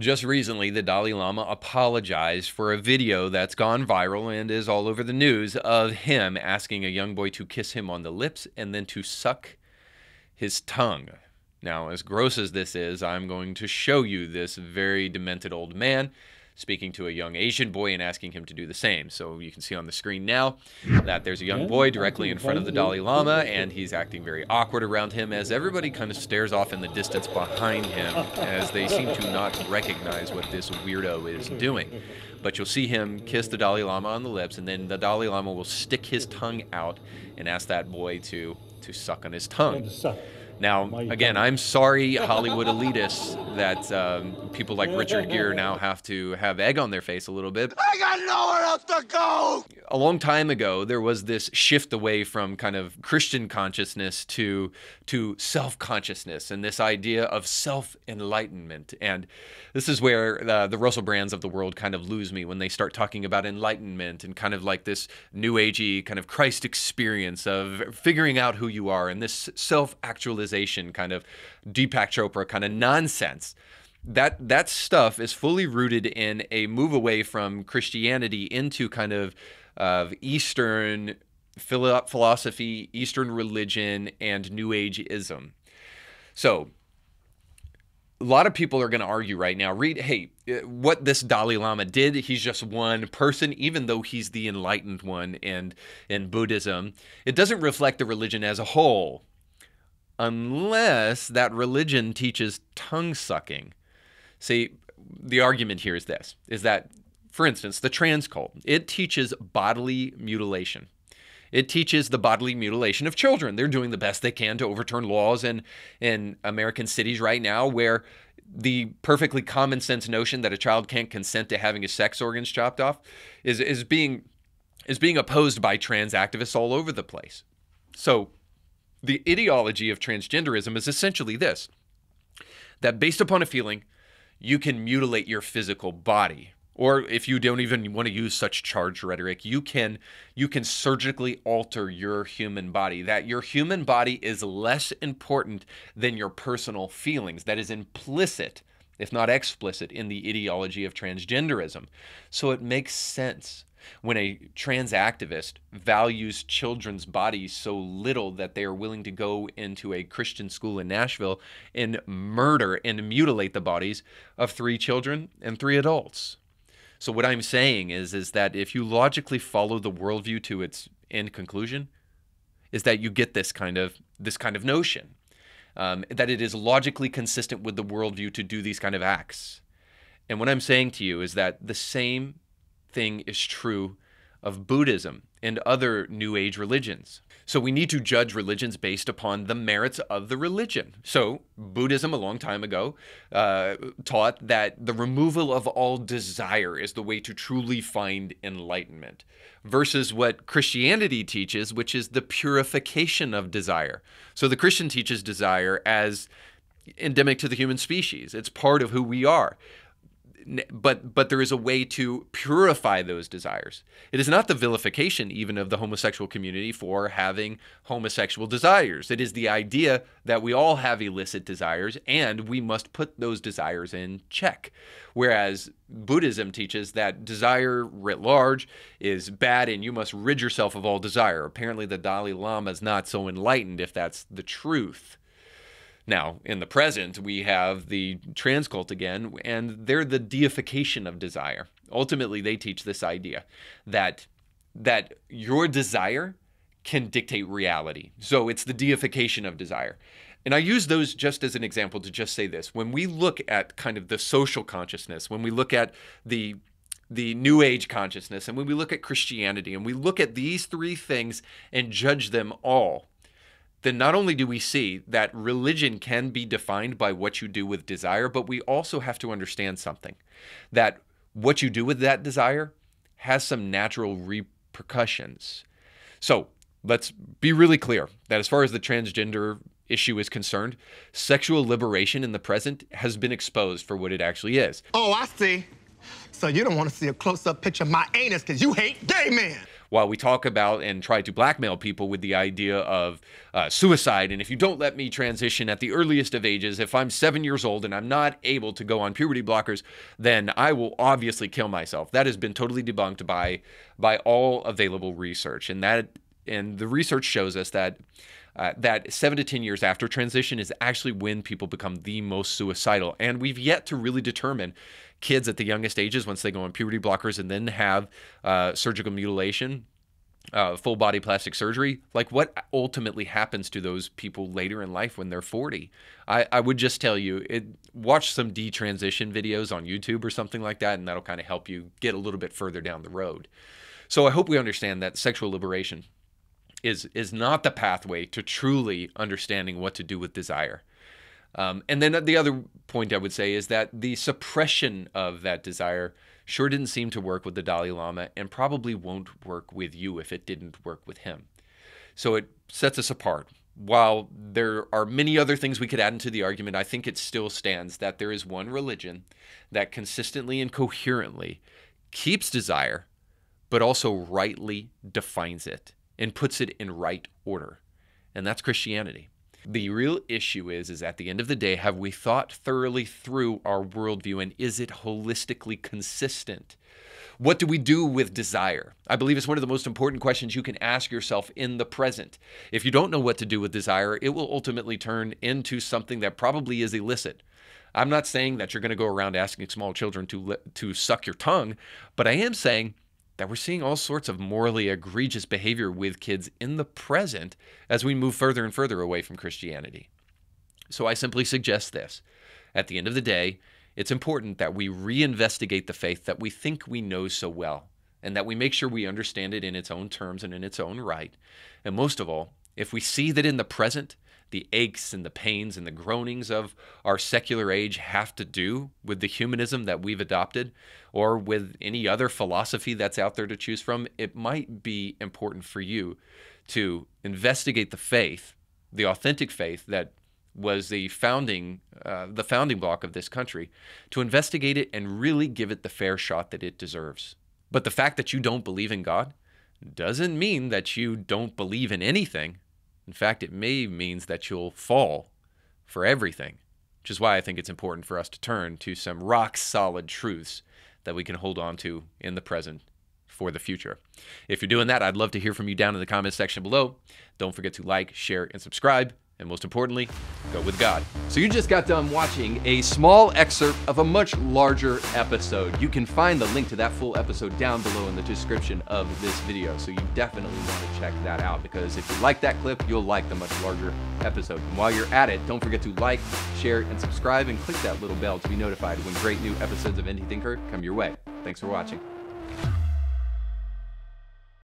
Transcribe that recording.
Just recently, the Dalai Lama apologized for a video that's gone viral and is all over the news of him asking a young boy to kiss him on the lips and then to suck his tongue. Now, as gross as this is, I'm going to show you this very demented old man speaking to a young Asian boy and asking him to do the same. So you can see on the screen now that there's a young boy directly in front of the Dalai Lama, and he's acting very awkward around him as everybody kind of stares off in the distance behind him as they seem to not recognize what this weirdo is doing. But you'll see him kiss the Dalai Lama on the lips, and then the Dalai Lama will stick his tongue out and ask that boy to suck on his tongue. Now, again, I'm sorry, Hollywood elitists, that people like Richard Gere now have to have egg on their face a little bit. I got nowhere else to go! A long time ago, there was this shift away from kind of Christian consciousness to self-consciousness and this idea of self-enlightenment. And this is where the Russell Brands of the world kind of lose me when they start talking about enlightenment and kind of like this new agey kind of Christ experience of figuring out who you are and this self-actualization kind of Deepak Chopra kind of nonsense. That stuff is fully rooted in a move away from Christianity into kind of Eastern philosophy, Eastern religion, and New Ageism. So a lot of people are going to argue right now, what this Dalai Lama did, he's just one person, even though he's the enlightened one in Buddhism. It doesn't reflect the religion as a whole, unless that religion teaches tongue sucking. See, the argument here is this, is that, for instance, the trans cult, it teaches bodily mutilation. It teaches the bodily mutilation of children. They're doing the best they can to overturn laws in American cities right now where the perfectly common sense notion that a child can't consent to having his sex organs chopped off is being opposed by trans activists all over the place. So the ideology of transgenderism is essentially this, that based upon a feeling, you can mutilate your physical body. Or if you don't even want to use such charged rhetoric, you can surgically alter your human body. That your human body is less important than your personal feelings. That is implicit, if not explicit, in the ideology of transgenderism. So it makes sense when a trans activist values children's bodies so little that they are willing to go into a Christian school in Nashville and murder and mutilate the bodies of 3 children and 3 adults. So what I'm saying is that if you logically follow the worldview to its end conclusion, is that you get this kind of notion, that it is logically consistent with the worldview to do these kind of acts. And what I'm saying to you is that the same thing is true of Buddhism and other New Age religions. So we need to judge religions based upon the merits of the religion. So Buddhism a long time ago taught that the removal of all desire is the way to truly find enlightenment, versus what Christianity teaches, which is the purification of desire. So the Christian teaches desire as endemic to the human species. It's part of who we are. But there is a way to purify those desires. It is not the vilification even of the homosexual community for having homosexual desires. It is the idea that we all have illicit desires and we must put those desires in check. Whereas Buddhism teaches that desire writ large is bad and you must rid yourself of all desire. Apparently the Dalai Lama is not so enlightened if that's the truth. Now, in the present, we have the trans cult again, and they're the deification of desire. Ultimately, they teach this idea that your desire can dictate reality. So it's the deification of desire. And I use those just as an example to just say this. When we look at kind of the social consciousness, when we look at the New Age consciousness, and when we look at Christianity, and we look at these 3 things and judge them all, then not only do we see that religion can be defined by what you do with desire, but we also have to understand something, that what you do with that desire has some natural repercussions. So let's be really clear that as far as the transgender issue is concerned, sexual liberation in the present has been exposed for what it actually is. Oh, I see. So you don't want to see a close-up picture of my anus because you hate gay men. while we talk about and try to blackmail people with the idea of suicide, and if you don't let me transition at the earliest of ages, if I'm 7 years old and I'm not able to go on puberty blockers, then I will obviously kill myself. That has been totally debunked by all available research, and the research shows us that 7 to 10 years after transition is actually when people become the most suicidal. And we've yet to really determine kids at the youngest ages, once they go on puberty blockers and then have surgical mutilation, full body plastic surgery, like what ultimately happens to those people later in life when they're 40. I would just tell you, watch some detransition videos on YouTube or something like that, and that'll kind of help you get a little bit further down the road. So I hope we understand that sexual liberation is not the pathway to truly understanding what to do with desire. And then the other point I would say is that the suppression of that desire sure didn't seem to work with the Dalai Lama, and probably won't work with you if it didn't work with him. So it sets us apart. While there are many other things we could add into the argument, I think it still stands that there is one religion that consistently and coherently keeps desire, but also rightly defines it and puts it in right order. And that's Christianity. The real issue is at the end of the day, have we thought thoroughly through our worldview, and is it holistically consistent? What do we do with desire? I believe it's one of the most important questions you can ask yourself in the present. If you don't know what to do with desire, it will ultimately turn into something that probably is illicit. I'm not saying that you're going to go around asking small children to suck your tongue, but I am saying that we're seeing all sorts of morally egregious behavior with kids in the present as we move further and further away from Christianity. So I simply suggest this. At the end of the day, it's important that we reinvestigate the faith that we think we know so well, and that we make sure we understand it in its own terms and in its own right. And most of all, if we see that in the present, the aches and the pains and the groanings of our secular age have to do with the humanism that we've adopted, or with any other philosophy that's out there to choose from, it might be important for you to investigate the faith, the authentic faith that was the founding block of this country, to investigate it and really give it the fair shot that it deserves. But the fact that you don't believe in God doesn't mean that you don't believe in anything. In fact, it may means that you'll fall for everything, which is why I think it's important for us to turn to some rock-solid truths that we can hold on to in the present for the future. If you're doing that, I'd love to hear from you down in the comments section below. Don't forget to like, share, and subscribe. And most importantly, go with God. So you just got done watching a small excerpt of a much larger episode. You can find the link to that full episode down below in the description of this video. So you definitely want to check that out, because if you like that clip, you'll like the much larger episode. And while you're at it, don't forget to like, share, and subscribe, and click that little bell to be notified when great new episodes of Indie Thinker come your way. Thanks for watching.